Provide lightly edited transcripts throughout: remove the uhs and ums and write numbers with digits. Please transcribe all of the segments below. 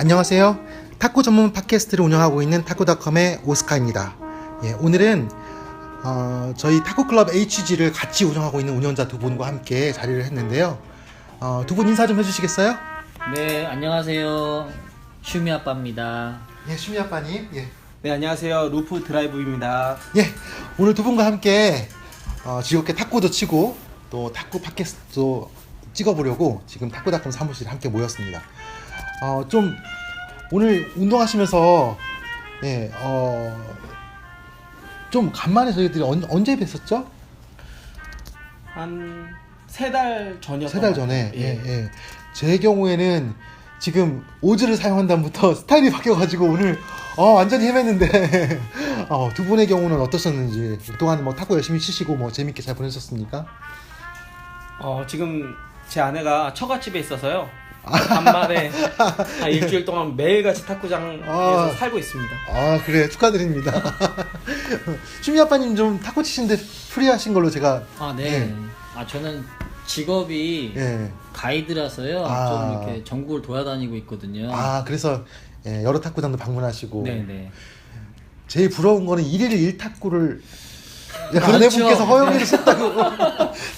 안녕하세요. 탁구 전문 팟캐스트를 운영하고 있는 탁구닷컴의 오스카입니다. 오늘은 저희 탁구클럽 HG를 같이 운영하고 있는 운영자 두 분과 함께 자리를 했는데요. 두 분 인사 좀 해주시겠어요? 네, 안녕하세요. 슈미 아빠입니다. 슈미 아빠님. 네, 안녕하세요. 루프 드라이브입니다. 오늘 두 분과 함께 즐겁게 탁구도 치고 또 탁구 팟캐스트도 찍어보려고 지금 탁구닷컴 사무실에 함께 모였습니다. 좀 오늘 운동하시면서 좀 간만에 저희들이 언제 뵀었죠? 한 3달 전이었던 3달 전에. 제 경우에는 지금 오즈를 사용한 다음부터 스타일이 바뀌어가지고 오늘 완전히 헤맸는데 두 분의 경우는 어떠셨는지, 그동안 뭐 탁구 열심히 치시고 뭐 재밌게 잘 보내셨습니까? 지금 제 아내가 처갓집에 있어서요. 간만에 한 일주일 동안 매일같이 탁구장에서 살고 있습니다. 그래, 축하드립니다. 슈미 아빠님 좀 탁구 치시는데 프리하신 걸로 제가. 네. 저는 직업이 가이드라서요. 좀 이렇게 전국을 돌아다니고 있거든요. 그래서 여러 탁구장도 방문하시고. 네네. 제일 부러운 거는 1일 1탁구를 아내분께서 허용해 주셨다고.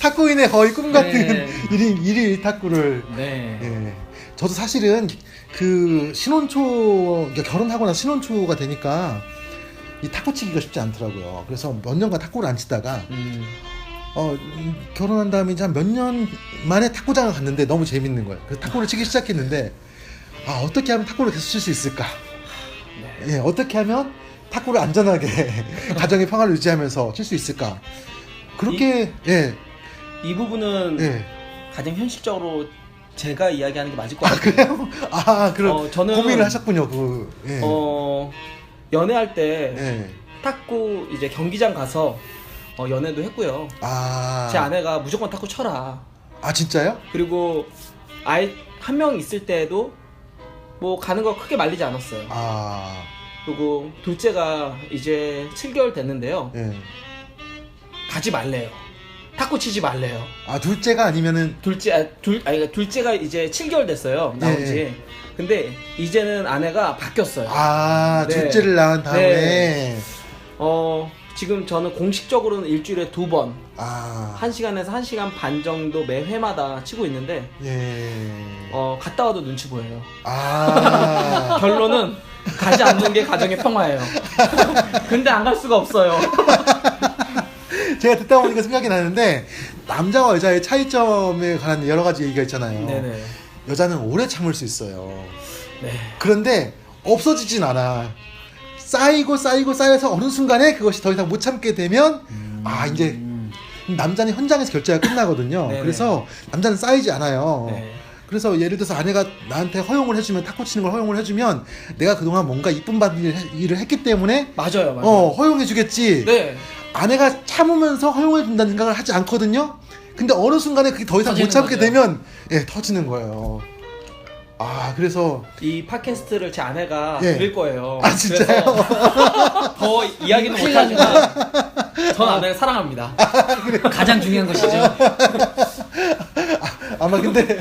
탁구인의 거의 꿈 같은 1일 1탁구를. 저도 사실은 그 신혼초, 결혼하고 나서 신혼초가 되니까 이 탁구 치기가 쉽지 않더라고요. 그래서 몇 년간 탁구를 안 치다가 결혼한 다음에 이제 한 몇 년 만에 탁구장을 갔는데 너무 재밌는 거예요. 그래서 탁구를 치기 시작했는데 어떻게 하면 탁구를 계속 칠 수 있을까? 어떻게 하면 탁구를 안전하게 가정의 평화를 유지하면서 칠 수 있을까? 그렇게 이 부분은 가장 현실적으로 제가 이야기하는 게 맞을 것 같아요. 그래요? 그럼 저는 고민을 하셨군요. 연애할 때 탁구 이제 경기장 가서 연애도 했고요. 제 아내가 무조건 탁구 쳐라. 진짜요? 그리고 아이 한 명 있을 때도 뭐 가는 거 크게 말리지 않았어요. 그리고 둘째가 이제 7개월 됐는데요. 가지 말래요. 탁구 치지 말래요. 둘째가 아니면은 둘째가 이제 7개월 됐어요. 나온 지. 근데 이제는 아내가 바뀌었어요. 둘째를 낳은 다음에. 지금 저는 공식적으로는 일주일에 2번 1시간에서 1시간 반 정도 매 회마다 치고 있는데 갔다 와도 눈치 보여요. 결론은 가지 않는 게 가정의 평화예요. 근데 안 갈 수가 없어요. 제가 듣다 보니까 생각이 나는데, 남자와 여자의 차이점에 관한 여러 가지 얘기가 있잖아요. 네네. 여자는 오래 참을 수 있어요. 네. 그런데 없어지진 않아. 쌓여서 어느 순간에 그것이 더 이상 못 참게 되면 이제 남자는 현장에서 결제가 끝나거든요. 네네. 그래서 남자는 쌓이지 않아요. 네. 그래서 예를 들어서 아내가 나한테 허용을 해주면, 탁구 치는 걸 허용을 해주면 내가 그동안 뭔가 이쁨 받는 일을 했기 때문에 맞아요. 허용해주겠지. 네. 아내가 참으면서 허용해준다는 생각을 하지 않거든요. 근데 어느 순간에 그게 더 이상 못 참게 되면 터지는 거예요. 그래서 이 팟캐스트를 제 아내가 들을 거예요. 진짜요? 그래서 더 이야기는 못하지만 전 아내를 사랑합니다. 가장 중요한 것이죠. 아마 근데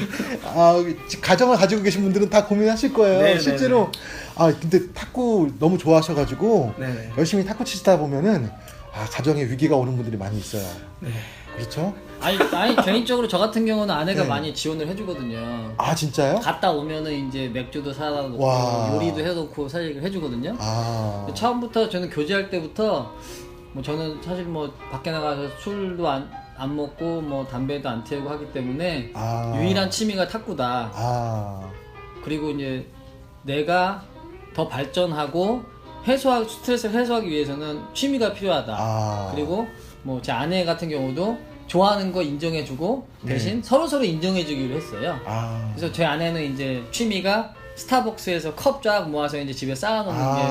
가정을 가지고 계신 분들은 다 고민하실 거예요. 네네네. 실제로 근데 탁구 너무 좋아하셔가지고 네네. 열심히 탁구 치시다 보면은 가정에 위기가 오는 분들이 많이 있어요. 그렇죠? 아니 개인적으로 저 같은 경우는 아내가 많이 지원을 해주거든요. 진짜요? 갔다 오면은 이제 맥주도 사다 놓고 요리도 해놓고 사실 해주거든요. 처음부터 저는 교제할 때부터 뭐 저는 사실 뭐 밖에 나가서 술도 안 먹고 뭐 담배도 안 태우고 하기 때문에 유일한 취미가 탁구다. 그리고 이제 내가 더 발전하고 스트레스를 해소하기 위해서는 취미가 필요하다. 그리고 뭐 제 아내 같은 경우도 좋아하는 거 인정해주고 대신 서로 인정해주기로 했어요. 그래서 제 아내는 이제 취미가 스타벅스에서 컵 쫙 모아서 이제 집에 쌓아놓는 게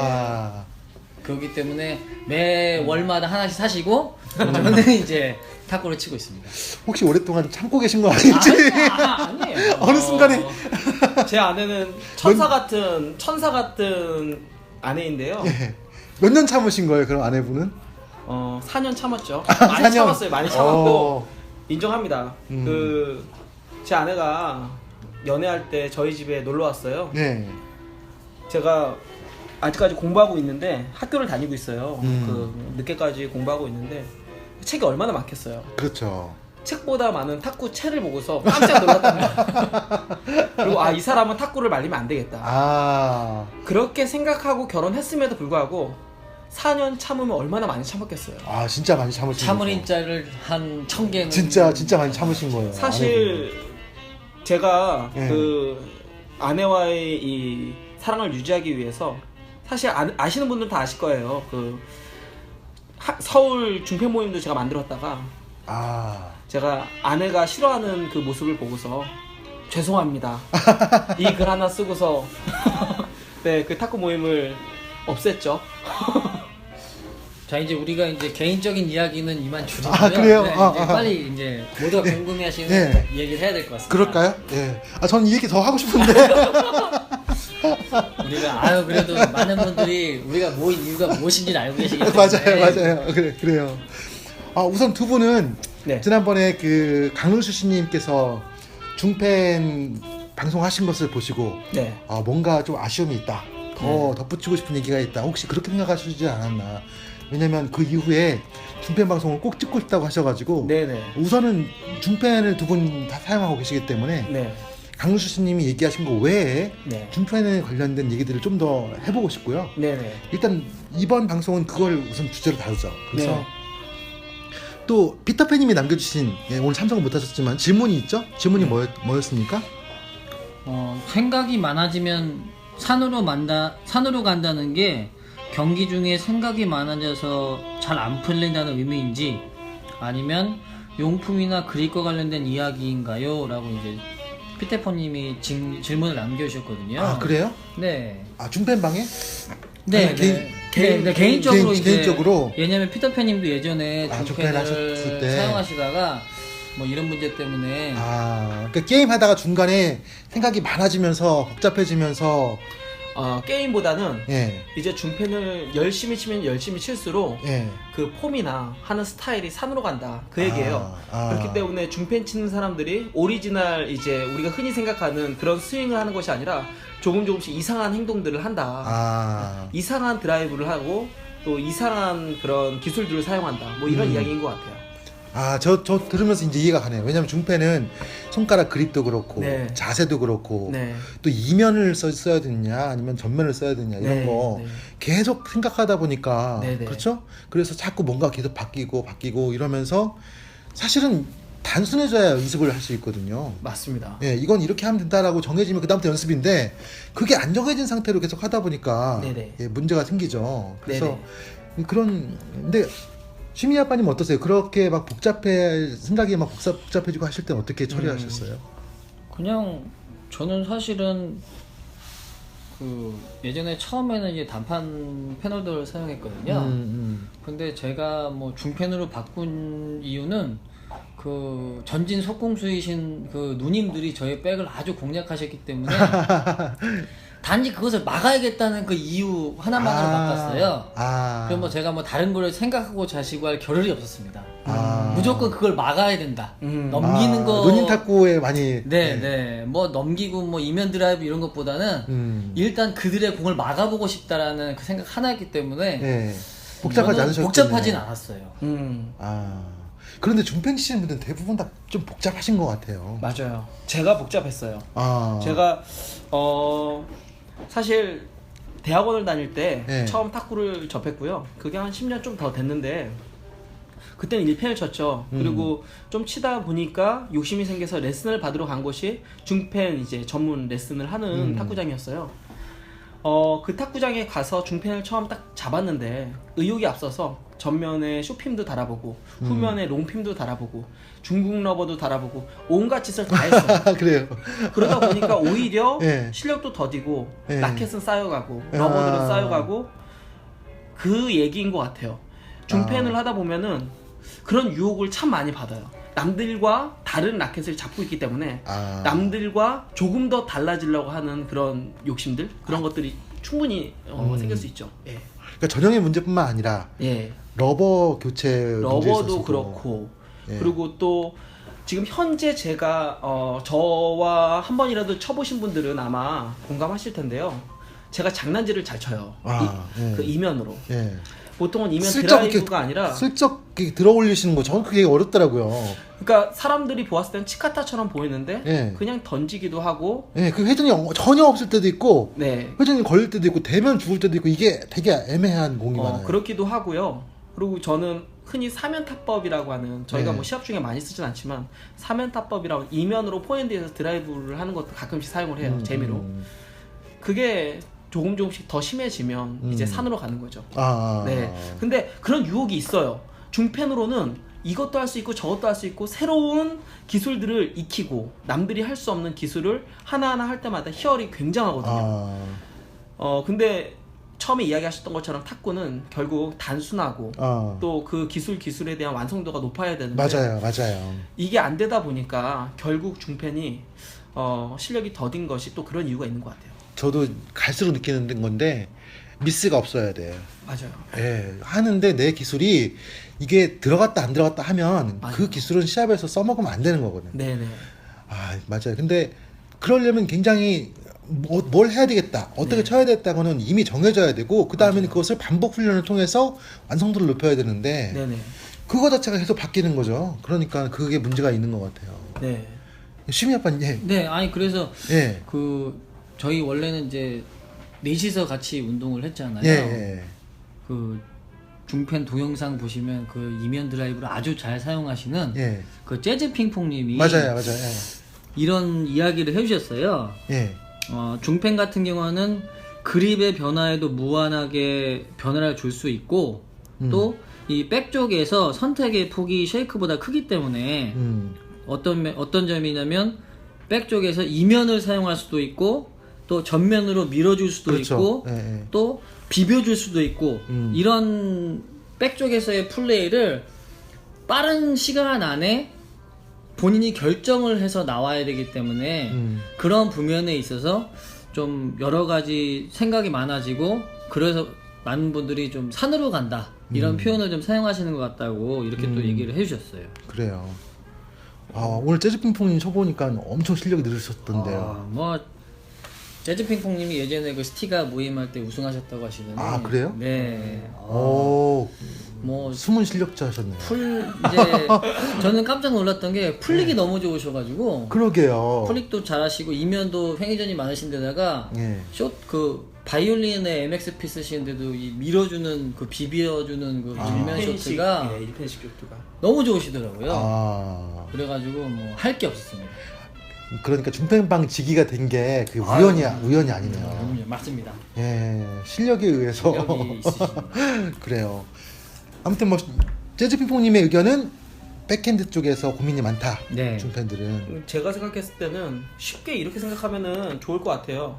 그렇기 때문에 매 월마다 하나씩 사시고 저는 이제 탁구를 치고 있습니다. 혹시 오랫동안 참고 계신 거 아닌지? 아니에요. 어느 순간에 제 아내는 천사 같은 아내인데요. 몇 년 참으신 거예요, 그럼 아내분은? 4년 참았죠. 많이 4년? 참았어요. 많이 참았고 인정합니다. 제 아내가 연애할 때 저희 집에 놀러 왔어요. 네. 제가 아직까지 공부하고 있는데 학교를 다니고 있어요. 그 늦게까지 공부하고 있는데 책이 얼마나 많겠어요. 그렇죠. 책보다 많은 탁구 채를 보고서 깜짝 놀랐답니다. 그리고 이 사람은 탁구를 말리면 안 되겠다. 그렇게 생각하고 결혼했음에도 불구하고 4년 참으면 얼마나 많이 참았겠어요. 진짜 많이 참으신 참을 인자를 한 1000개는 진짜 많이 참으신 거예요. 사실 제가 그 아내와의 이 사랑을 유지하기 위해서 사실 아시는 분들은 다 아실 거예요. 그 서울 중패 모임도 제가 만들었다가 제가 아내가 싫어하는 그 모습을 보고서 죄송합니다. 이 글 하나 쓰고서 네, 그 탁구 모임을 없앴죠. 자, 이제 우리가 이제 개인적인 이야기는 이만 줄이고요. 그래요? 네, 이제 빨리 이제 모두가 궁금해하시는 얘기를 해야 될 것 같습니다. 그럴까요? 예. 저는 이 얘기 더 하고 싶은데. 우리가 그래도 많은 분들이 우리가 모인 이유가 무엇인지를 알고 계시기 때문에. 맞아요. 그래요. 우선 두 분은 네. 지난번에 그 강릉수 씨님께서 중팬 방송하신 것을 보시고 네. 뭔가 좀 아쉬움이 있다. 더 덧붙이고 싶은 얘기가 있다. 혹시 그렇게 생각하시지 않았나? 왜냐면 그 이후에 중팬 방송을 꼭 찍고 싶다고 하셔가지고 우선은 중팬을 두 분 다 사용하고 계시기 때문에 강릉수 씨님이 얘기하신 거 외에 중팬에 관련된 얘기들을 좀 더 해보고 싶고요. 일단 이번 방송은 그걸 우선 주제로 다루죠. 그래서 또 피터팬님이 남겨주신 오늘 참석은 못하셨지만 질문이 있죠? 질문이 뭐였습니까? 생각이 많아지면 산으로 간다는 게 경기 중에 생각이 많아져서 잘 안 풀린다는 의미인지 아니면 용품이나 그립과 관련된 이야기인가요? 라고 이제 피터팬님이 질문을 남겨주셨거든요. 그래요? 네. 중팬방에? 개인적으로 왜냐면 피터팬님도 예전에 중팬을 때 사용하시다가 뭐 이런 문제 때문에 그러니까 게임 하다가 중간에 생각이 많아지면서 복잡해지면서 게임보다는 이제 중팬을 열심히 치면 열심히 칠수록 그 폼이나 하는 스타일이 산으로 간다 그 얘기예요. 그렇기 때문에 중팬 치는 사람들이 오리지널 이제 우리가 흔히 생각하는 그런 스윙을 하는 것이 아니라 조금씩 이상한 행동들을 한다. 이상한 드라이브를 하고 또 이상한 그런 기술들을 사용한다. 뭐 이런 이야기인 것 같아요. 저 들으면서 이제 이해가 가네요. 왜냐면 중패는 손가락 그립도 그렇고 자세도 그렇고 또 이면을 써야 되느냐 아니면 전면을 써야 되느냐 이런 거 계속 생각하다 보니까 그렇죠? 그래서 자꾸 뭔가 계속 바뀌고 이러면서 사실은 단순해져야 연습을 할 수 있거든요. 맞습니다. 이건 이렇게 하면 된다라고 정해지면 그 다음부터 연습인데 그게 안 정해진 상태로 계속 하다 보니까 문제가 생기죠. 그래서 근데 시민이 아빠님 어떠세요? 그렇게 막 생각이 막 복잡해지고 하실 때 어떻게 처리하셨어요? 그냥 저는 사실은 그 예전에 처음에는 이제 단판 패널들을 사용했거든요. 근데 제가 뭐 중펜으로 바꾼 이유는 그 전진 속공수이신 그 누님들이 저의 백을 아주 공략하셨기 때문에 단지 그것을 막아야겠다는 그 이유 하나만으로 바꿨어요. 그럼 뭐 제가 뭐 다른 걸 생각하고 자시고 할 겨를이 없었습니다. 무조건 그걸 막아야 된다. 넘기는 거. 누님 탁구에 많이. 뭐 넘기고 뭐 이면 드라이브 이런 것보다는 일단 그들의 공을 막아보고 싶다라는 그 생각 하나였기 때문에 복잡하진 않았어요. 그런데 중팬 치시는 분들은 대부분 다 좀 복잡하신 것 같아요. 맞아요. 제가 복잡했어요. 제가 사실 대학원을 다닐 때 처음 탁구를 접했고요. 그게 한 10년 좀 더 됐는데 그때는 1펜을 쳤죠. 그리고 좀 치다 보니까 욕심이 생겨서 레슨을 받으러 간 곳이 중펜 이제 전문 레슨을 하는 탁구장이었어요. 그 탁구장에 가서 중펜을 처음 딱 잡았는데 의욕이 앞서서 전면에 쇼핀도 달아보고 후면에 롱핀도 달아보고 중국 러버도 달아보고 온갖 짓을 다 했어요. 그래요. 그러다 보니까 오히려 실력도 더디고 라켓은 쌓여가고 러버들은 쌓여가고 그 얘기인 것 같아요. 중펜을 하다 보면은 그런 유혹을 참 많이 받아요. 남들과 다른 라켓을 잡고 있기 때문에 남들과 조금 더 달라지려고 하는 그런 욕심들 그런 것들이 충분히 생길 수 있죠. 그러니까 전형의 문제뿐만 아니라 러버 교체 러버도 그렇고 그리고 또 지금 현재 제가 저와 한 번이라도 쳐보신 분들은 아마 공감하실 텐데요. 제가 장난질을 잘 쳐요. 그 이면으로. 예. 보통은 이면 드라이브가 아니라 슬쩍 들어 올리시는 거 저는 그게 어렵더라고요. 그러니까 사람들이 보았을 땐 치카타처럼 보이는데 그냥 던지기도 하고 그 회전이 전혀 없을 때도 있고 회전이 걸릴 때도 있고 대면 죽을 때도 있고 이게 되게 애매한 공이 많아요. 그렇기도 하고요. 그리고 저는 흔히 사면타법이라고 하는 저희가 뭐 시합 중에 많이 쓰진 않지만 사면타법이라고 이면으로 포핸드에서 드라이브를 하는 것도 가끔씩 사용을 해요. 재미로. 그게 조금씩 더 심해지면 이제 산으로 가는 거죠. 네. 근데 그런 유혹이 있어요. 중펜으로는 이것도 할 수 있고 저것도 할 수 있고 새로운 기술들을 익히고 남들이 할 수 없는 기술을 하나하나 할 때마다 희열이 굉장하거든요. 근데 처음에 이야기하셨던 것처럼 탁구는 결국 단순하고 또 그 기술에 대한 완성도가 높아야 되는데 맞아요. 이게 안 되다 보니까 결국 중펜이 실력이 더딘 것이 또 그런 이유가 있는 것 같아요. 저도 갈수록 느끼는 건데 미스가 없어야 돼요. 맞아요. 예, 하는데 내 기술이 이게 들어갔다 안 들어갔다 하면 그 기술은 시합에서 써먹으면 안 되는 거거든요. 네네. 맞아요. 근데 그러려면 굉장히 뭘 해야 되겠다, 어떻게 쳐야 되겠다고는 이미 정해져야 되고 그 다음에는 그것을 반복 훈련을 통해서 완성도를 높여야 되는데 그거 자체가 계속 바뀌는 거죠. 그러니까 그게 문제가 있는 것 같아요. 네. 심희 아빠님. 네, 아니 그래서 저희 원래는 이제 넷이서 같이 운동을 했잖아요. 그 중펜 동영상 보시면 그 이면 드라이브를 아주 잘 사용하시는 그 재즈 핑퐁님이 맞아요. 이런 이야기를 해주셨어요. 중펜 같은 경우는 그립의 변화에도 무한하게 변화를 줄 수 있고 또 이 백 쪽에서 선택의 폭이 쉐이크보다 크기 때문에 어떤 점이냐면 백 쪽에서 이면을 사용할 수도 있고 또 전면으로 밀어줄 수도 있고 또 비벼줄 수도 있고 이런 백 쪽에서의 플레이를 빠른 시간 안에 본인이 결정을 해서 나와야 되기 때문에 그런 부면에 있어서 좀 여러 가지 생각이 많아지고 그래서 많은 분들이 좀 산으로 간다 이런 표현을 좀 사용하시는 것 같다고 이렇게 또 얘기를 해주셨어요. 그래요. 오늘 재즈 핑퐁님 쳐보니까 엄청 실력이 늘으셨던데요. 뭐 재즈 핑퐁님이 예전에 그 스티가 모임할 때 우승하셨다고 하시던데. 그래요? 네. 뭐 숨은 실력자셨네요. 이제 저는 깜짝 놀랐던 게 풀릭이 너무 좋으셔가지고. 그러게요. 풀릭도 잘하시고 이면도 횡회전이 많으신데다가 바이올린에 MXP 쓰시는데도 이 밀어주는 그 비벼주는 그 일면 쇼트가 1편식 쇼트가 너무 좋으시더라고요. 그래가지고 뭐 할 게 없었습니다. 그러니까 중펜방 지기가 된 게 그 우연이 아니네요. 맞습니다. 실력에 의해서. 실력이 있으십니다. 그래요. 아무튼 뭐 재즈 핑퐁님의 의견은 백핸드 쪽에서 고민이 많다. 중펜들은. 제가 생각했을 때는 쉽게 이렇게 생각하면은 좋을 것 같아요.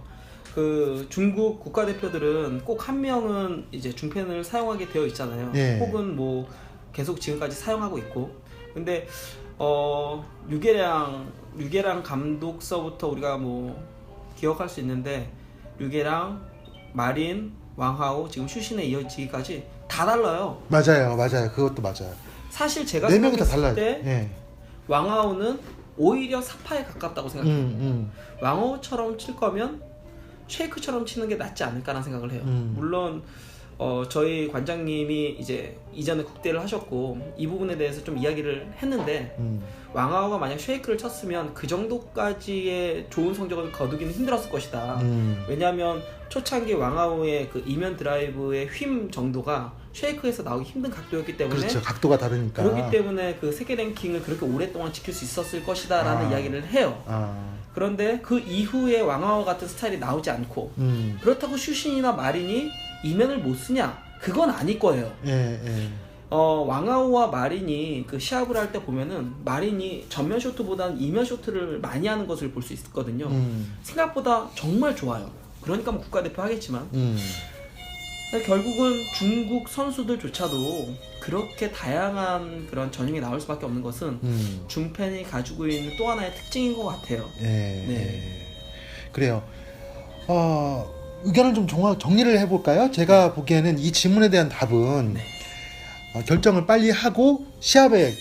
그 중국 국가대표들은 꼭 한 명은 이제 중펜을 사용하게 되어 있잖아요. 혹은 뭐 계속 지금까지 사용하고 있고. 근데 류계량 감독서부터 우리가 뭐 기억할 수 있는데 류계량, 마린, 왕하오, 지금 슈신에 이어지기까지 다 달라요. 맞아요. 그것도 맞아요. 사실 제가 네 명이 다 달라요. 때 왕하오는 오히려 사파에 가깝다고 생각해요. 왕하오처럼 칠 거면 쉐이크처럼 치는 게 낫지 않을까라는 생각을 해요. 물론 저희 관장님이 이제 이전에 국대를 하셨고 이 부분에 대해서 좀 이야기를 했는데 왕하오가 만약 쉐이크를 쳤으면 그 정도까지의 좋은 성적을 거두기는 힘들었을 것이다. 왜냐하면 초창기 왕하오의 그 이면 드라이브의 휨 정도가 쉐이크에서 나오기 힘든 각도였기 때문에 그렇죠. 각도가 다르니까. 그렇기 때문에 그 세계 랭킹을 그렇게 오랫동안 지킬 수 있었을 것이다 라는 이야기를 해요. 그런데 그 이후에 왕하오 같은 스타일이 나오지 않고 그렇다고 슈신이나 마린이 이면을 못 쓰냐? 그건 아닐 거예요. 왕하오와 마린이 그 시합을 할 때 보면은 마린이 전면 쇼트보다는 이면 쇼트를 많이 하는 것을 볼 수 있거든요. 생각보다 정말 좋아요. 그러니까 뭐 국가대표 하겠지만 결국은 중국 선수들조차도 그렇게 다양한 그런 전형이 나올 수밖에 없는 것은 중펜이 가지고 있는 또 하나의 특징인 것 같아요. 그래요. 의견을 좀 정리를 해볼까요? 제가 보기에는 이 질문에 대한 답은 결정을 빨리 하고 시합에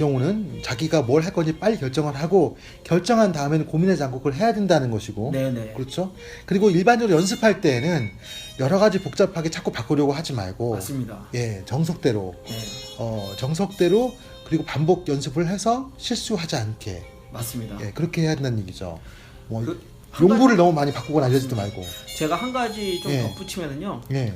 경우는 자기가 뭘 할 건지 빨리 결정을 하고 결정한 다음에는 고민하지 않고 그걸 해야 된다는 것이고 네네. 그렇죠. 그리고 일반적으로 연습할 때에는 여러 가지 복잡하게 자꾸 바꾸려고 하지 말고 맞습니다. 예, 정석대로 네. 정석대로 그리고 반복 연습을 해서 실수하지 않게 맞습니다. 예, 그렇게 해야 된다는 얘기죠. 뭐 한 용구를 너무 많이 바꾸거나 이러지도 말고. 제가 한 가지 좀 예. 덧붙이면은요. 예.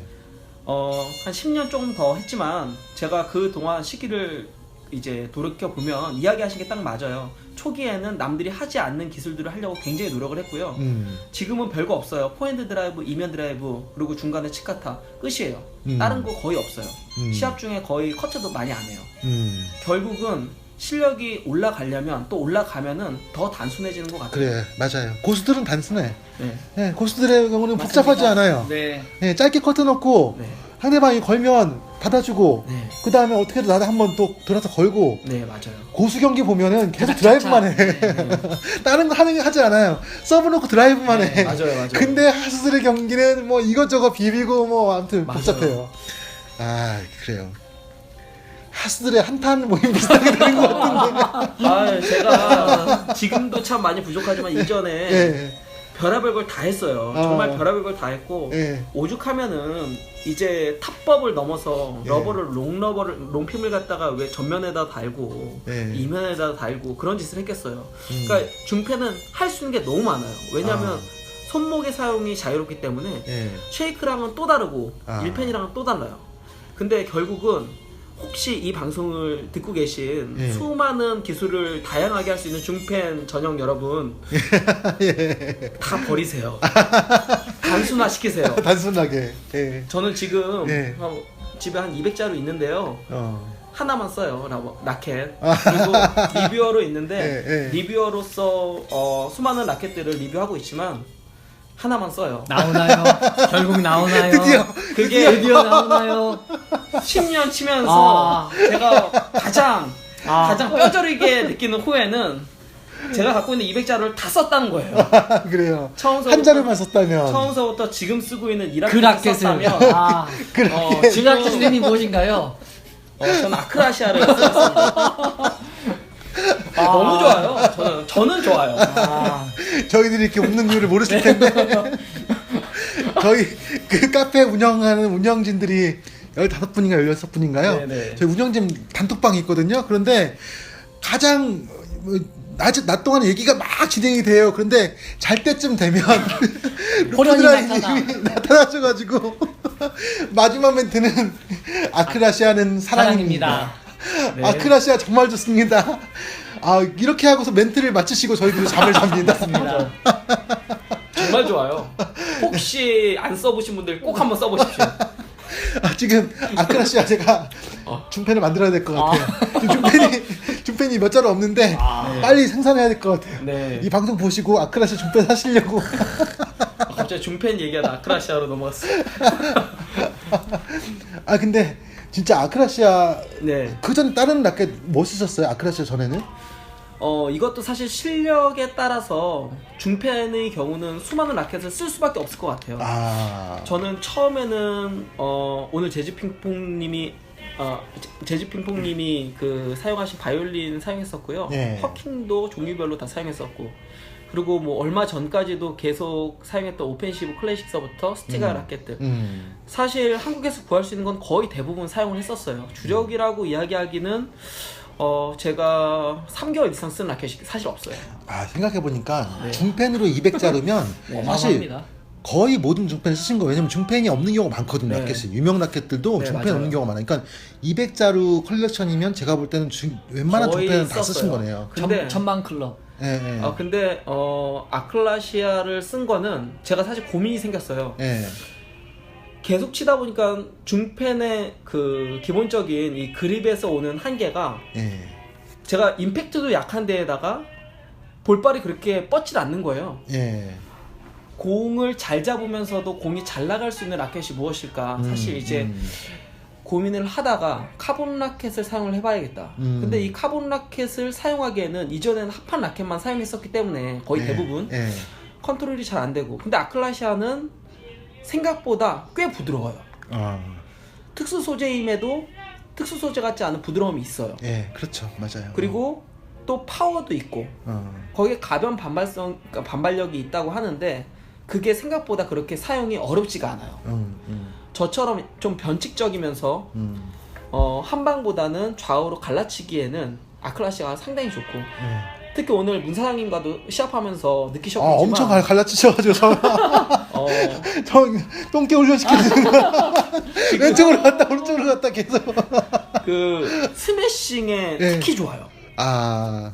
한 10년 조금 더 했지만 제가 그 동안 시기를 이제 돌이켜 보면 이야기하신 게 딱 맞아요. 초기에는 남들이 하지 않는 기술들을 하려고 굉장히 노력을 했고요. 지금은 별거 없어요. 포핸드 드라이브, 이면 드라이브, 그리고 중간에 치카타 끝이에요. 다른 거 거의 없어요. 시합 중에 거의 커트도 많이 안 해요. 결국은 실력이 올라가려면 또 올라가면은 더 단순해지는 것 같아요. 그래, 맞아요. 고수들은 단순해. 네. 네, 고수들의 경우는 맞습니다. 복잡하지 않아요. 네. 네, 짧게 커트 넣고 네. 상대방이 걸면 받아주고 네. 그 다음에 어떻게든 나도 한번 또 돌아서 걸고. 네, 맞아요. 고수 경기 보면은 계속 드라이브만 해. 다른 거 하지 않아요. 서브 놓고 드라이브만 네, 해. 맞아요, 맞아요. 근데 하수들의 경기는 뭐 이것저것 비비고 뭐 아무튼 맞아요. 복잡해요. 아, 그래요. 하수들의 한탄 모임 비슷하게 되는 것 같은데. 아, 제가 지금도 참 많이 부족하지만 이전에 예. 별의별 걸 다 했어요. 정말 별의별 걸 다 했고 예. 오죽하면은 이제 탑법을 넘어서 예. 롱핀을 갖다가 왜 전면에다 달고 예. 이면에다 달고 그런 짓을 했겠어요. 그러니까 중패는 할 수 있는 게 너무 많아요. 왜냐하면 손목의 사용이 자유롭기 때문에 예. 쉐이크랑은 또 다르고 아. 1펜이랑은 또 달라요. 근데 결국은 혹시 이 방송을 듣고 계신 예. 수많은 기술을 다양하게 할 수 있는 중팬 전용 여러분 예. 다 버리세요. 단순화 시키세요. 단순하게. 예. 저는 지금 예. 집에 한 200자루 있는데요. 하나만 써요. 라켓. 아. 그리고 리뷰어로 있는데 예, 예. 리뷰어로서 수많은 라켓들을 리뷰하고 있지만 하나만 써요. 나오나요? 결국 나오나요? 그게 드디어 나오나요? 10년 치면서 제가 가장 뼈저리게 느끼는 후회는 제가 갖고 있는 200자루를 다 썼다는 거예요. 그래요. 처음서부터, 한 자루만 썼다면. 처음서부터 지금 쓰고 있는 이 그 라켓을 라켓을. 썼다면 그 라켓. 그 라켓 이름이 무엇인가요? 저는 아크라시아를 썼습니다. 너무 좋아요. 저는 좋아요. 저희들이 이렇게 웃는 이유를 모르실 텐데. 저희 그 카페 운영하는 운영진들이 15분인가 16분인가요? 네네. 저희 운영진 단톡방이 있거든요. 그런데 가장 낮 동안 얘기가 막 진행이 돼요. 그런데 잘 때쯤 되면 루프드라님이 나타나셔가지고 마지막 멘트는 아크라시아는 사랑입니다. 네. 아크라시아 정말 좋습니다. 이렇게 하고서 멘트를 마치시고 저희들이 잠을 잡니다. 정말 좋아요. 혹시 안 써보신 분들 꼭 한번 써보십시오. 지금 아크라시아 제가 중펜을 만들어야 될 것 같아요. 지금 중펜이 몇 자루 없는데 네. 빨리 생산해야 될 것 같아요. 네. 이 방송 보시고 아크라시아 중펜 사시려고. 갑자기 중펜 얘기하다 아크라시아로 넘어갔어요. 근데 진짜 아크라시아 네. 그 전 다른 라켓 뭐 쓰셨어요? 아크라시아 전에는? 이것도 사실 실력에 따라서 중펜의 경우는 수많은 라켓을 쓸 수밖에 없을 것 같아요. 저는 처음에는 오늘 재즈핑퐁님이 그 사용하신 바이올린 사용했었고요. 네. 허킹도 종류별로 다 사용했었고, 그리고 뭐 얼마 전까지도 계속 사용했던 오펜시브 클래식서부터 스티가 라켓들. 사실 한국에서 구할 수 있는 건 거의 대부분 사용을 했었어요. 주력이라고 이야기하기는 제가 3개월 이상 쓴 라켓이 사실 없어요. 생각해보니까 네. 중펜으로 200자루면 네. 사실 어마어마합니다. 거의 모든 중펜을 쓰신 거예요. 왜냐면 중펜이 없는 경우가 많거든요. 네. 라켓이. 유명 라켓들도 네, 중펜이 맞아요. 없는 경우가 많아요. 그러니까 200자루 컬렉션이면 제가 볼 때는 웬만한 거의 중펜은 다 썼어요. 쓰신 거네요. 근데 천만 클럽. 예, 예. 근데 아클라시아를 쓴 거는 제가 사실 고민이 생겼어요. 예. 계속 치다 보니까 중펜의 그 기본적인 이 그립에서 오는 한계가 예. 제가 임팩트도 약한 데에다가 볼발이 그렇게 뻗질 않는 거예요. 예. 공을 잘 잡으면서도 공이 잘 나갈 수 있는 라켓이 무엇일까? 사실 이제 고민을 하다가 카본 라켓을 사용을 해봐야겠다. 근데 이 카본 라켓을 사용하기에는 이전에는 합판 라켓만 사용했었기 때문에 거의 대부분 컨트롤이 잘 안 되고, 근데 아클라시아는 생각보다 꽤 부드러워요. 특수 소재임에도 특수 소재 같지 않은 부드러움이 있어요. 예, 그렇죠, 맞아요. 그리고 또 파워도 있고 거기에 가변 반발력이 있다고 하는데 그게 생각보다 그렇게 사용이 어렵지가 않아요. 저처럼 좀 변칙적이면서 한방보다는 좌우로 갈라치기에는 아클라시아가 상당히 좋고 특히 오늘 문 사장님과도 시합하면서 느끼셨겠지만 엄청 갈라치셔가지고 저 똥개 훈련시키는 왼쪽으로 갔다 오른쪽으로 갔다 계속 그 스매싱에 네. 특히 좋아요.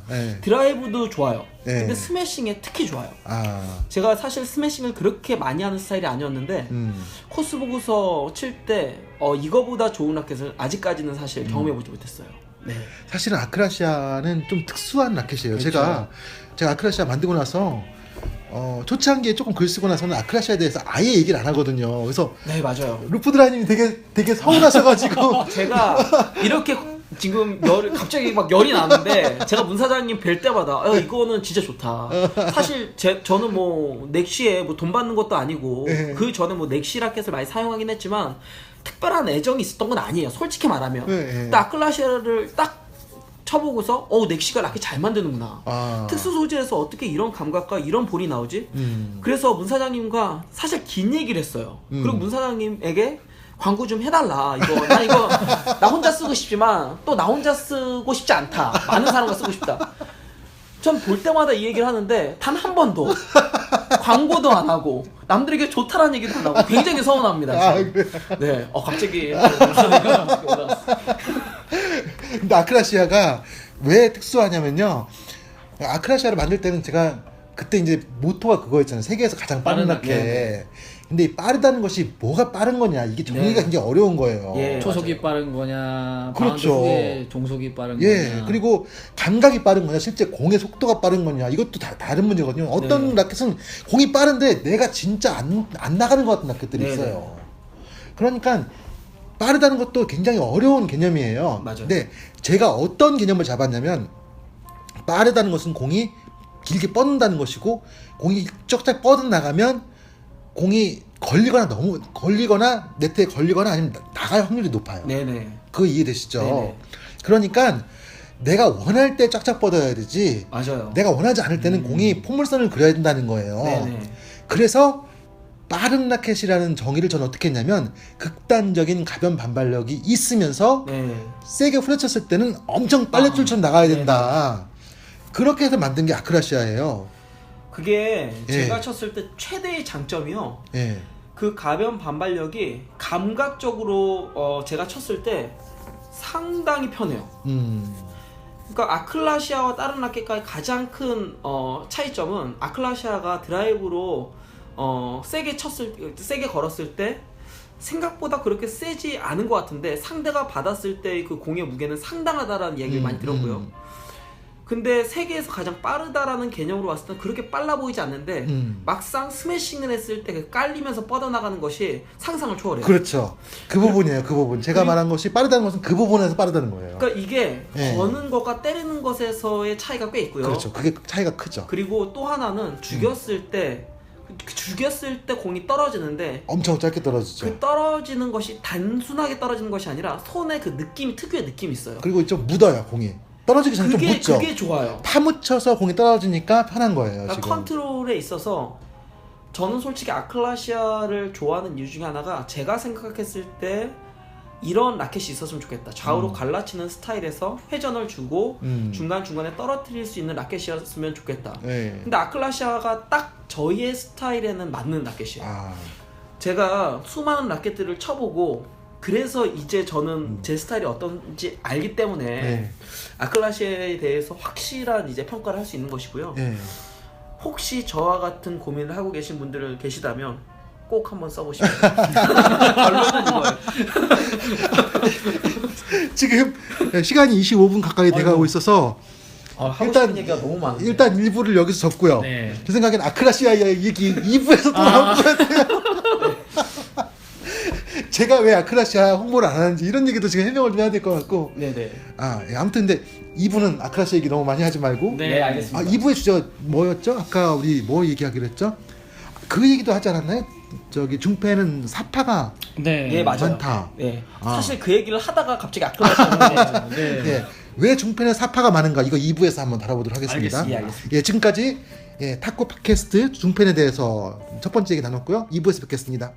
네. 드라이브도 좋아요. 네. 근데 스매싱에 특히 좋아요. 제가 사실 스매싱을 그렇게 많이 하는 스타일이 아니었는데 코스 보고서 칠 때 이거보다 좋은 라켓을 아직까지는 사실 경험해보지 못했어요. 네. 사실은 아크라시아는 좀 특수한 라켓이에요. 그렇죠. 제가 아크라시아 만들고 나서 초창기에 조금 글 쓰고 나서는 아크라시아에 대해서 아예 얘기를 안 하거든요. 그래서 네, 맞아요. 루프드라님이 되게 서운하셔가지고 제가 이렇게 지금 갑자기 막 열이 나는데 제가 문 사장님 뵐 때마다 이거는 진짜 좋다. 사실 저는 뭐 넥시에 뭐 돈 받는 것도 아니고 네. 그 전에 뭐 넥시 라켓을 많이 사용하긴 했지만 특별한 애정이 있었던 건 아니에요. 솔직히 말하면. 네. 근데 아클라시아를 딱 쳐보고서 넥시가 라켓 잘 만드는구나. 특수 소재에서 어떻게 이런 감각과 이런 볼이 나오지? 그래서 문 사장님과 사실 긴 얘기를 했어요. 그리고 문 사장님에게 광고 좀 해달라. 나 혼자 쓰고 싶지만 또 나 혼자 쓰고 싶지 않다. 많은 사람과 쓰고 싶다. 전 볼 때마다 이 얘기를 하는데 단 한 번도 광고도 안 하고 남들에게 좋다라는 얘기도 안 하고 굉장히 서운합니다. 그래. 네, 갑자기 근데 아크라시아가 왜 특수하냐면요. 아크라시아를 만들 때는 제가 그때 이제 모토가 그거였잖아요. 세계에서 가장 빠른 라켓. 네. 근데 이 빠르다는 것이 뭐가 빠른 거냐 이게 정의가 네. 굉장히 어려운 거예요. 예. 초속이 빠른 거냐, 그렇죠. 바운드 후에 종속이 빠른 예, 거냐. 그리고 감각이 빠른 거냐, 실제 공의 속도가 빠른 거냐, 이것도 다른 문제거든요. 어떤 네. 라켓은 공이 빠른데 내가 진짜 안 나가는 것 같은 라켓들이 네, 있어요. 그러니까 빠르다는 것도 굉장히 어려운 개념이에요. 맞아요. 근데 제가 어떤 개념을 잡았냐면 빠르다는 것은 공이 길게 뻗는다는 것이고 공이 쩍쩍 뻗어나가면 공이 걸리거나 네트에 걸리거나 아니면 나갈 확률이 높아요. 네네. 그거 이해되시죠? 네네. 그러니까 내가 원할 때 쫙쫙 뻗어야 되지. 맞아요. 내가 원하지 않을 때는 공이 포물선을 그려야 된다는 거예요. 네네. 그래서 빠른 라켓이라는 정의를 저는 어떻게 했냐면 극단적인 가변 반발력이 있으면서 네. 세게 후려쳤을 때는 엄청 빨래줄처럼 나가야 된다. 그렇게 해서 만든 게 아크라시아예요. 그게 예. 제가 쳤을 때 최대의 장점이요. 예. 그 가변 반발력이 감각적으로 제가 쳤을 때 상당히 편해요. 그러니까 아클라시아와 다른 라켓과의 가장 큰 차이점은 아클라시아가 드라이브로 세게 걸었을 때 생각보다 그렇게 세지 않은 것 같은데 상대가 받았을 때 그 공의 무게는 상당하다라는 얘기를 많이 들었고요. 근데 세계에서 가장 빠르다라는 개념으로 봤을 때 그렇게 빨라 보이지 않는데 막상 스매싱을 했을 때 깔리면서 뻗어나가는 것이 상상을 초월해요. 그렇죠. 그 부분이에요. 그 부분. 제가 말한 것이 빠르다는 것은 그 부분에서 빠르다는 거예요. 그러니까 이게 예. 거는 것과 때리는 것에서의 차이가 꽤 있고요. 그렇죠. 그게 차이가 크죠. 그리고 또 하나는 죽였을 때 공이 떨어지는데 엄청 짧게 떨어지죠. 그 떨어지는 것이 단순하게 떨어지는 것이 아니라 손에 그 느낌이 특유의 느낌이 있어요. 그리고 좀 묻어요, 공이. 떨어지기 전에 좀 묻죠. 그게 좋아요. 파묻혀서 공이 떨어지니까 편한 거예요. 그러니까 지금. 컨트롤에 있어서 저는 솔직히 아클라시아를 좋아하는 이유 중에 하나가 제가 생각했을 때 이런 라켓이 있었으면 좋겠다. 좌우로 갈라치는 스타일에서 회전을 주고 중간중간에 떨어뜨릴 수 있는 라켓이었으면 좋겠다. 네. 근데 아클라시아가 딱 저희의 스타일에는 맞는 라켓이에요. 제가 수많은 라켓들을 쳐보고 그래서 이제 저는 제 스타일이 어떤지 알기 때문에 네. 아클라시아에 대해서 확실한 이제 평가를 할 수 있는 것이고요. 네. 혹시 저와 같은 고민을 하고 계신 분들 계시다면 꼭 한번 써보시면 결론은 이거예요. 지금 시간이 25분 가까이 돼가고 있어서 하고 싶은 얘기가 너무 많은데. 일단 1부를 여기서 접고요. 네. 제 생각엔 아크라시아 얘기 2부에서 또 나올 것 같아요. 제가 왜 아크라시아 홍보를 안 하는지 이런 얘기도 지금 해명을 좀 해야 될 것 같고. 네네. 아무튼 근데 2부는 아크라시아 얘기 너무 많이 하지 말고. 네, 알겠습니다. 2부의 주제가 뭐였죠? 아까 우리 뭐 얘기하기로 했죠? 그 얘기도 하지 않았나요? 저기 중패는 사파가 예, 맞아요. 많다. 예. 사실 그 얘기를 하다가 갑자기 아까웠었는데 네. 예. 왜 중패는 사파가 많은가 이거 2부에서 한번 다뤄보도록 하겠습니다. 알겠습니다. 예, 지금까지 탁구 팟캐스트 중팬에 대해서 첫 번째 얘기 나눴고요. 2부에서 뵙겠습니다.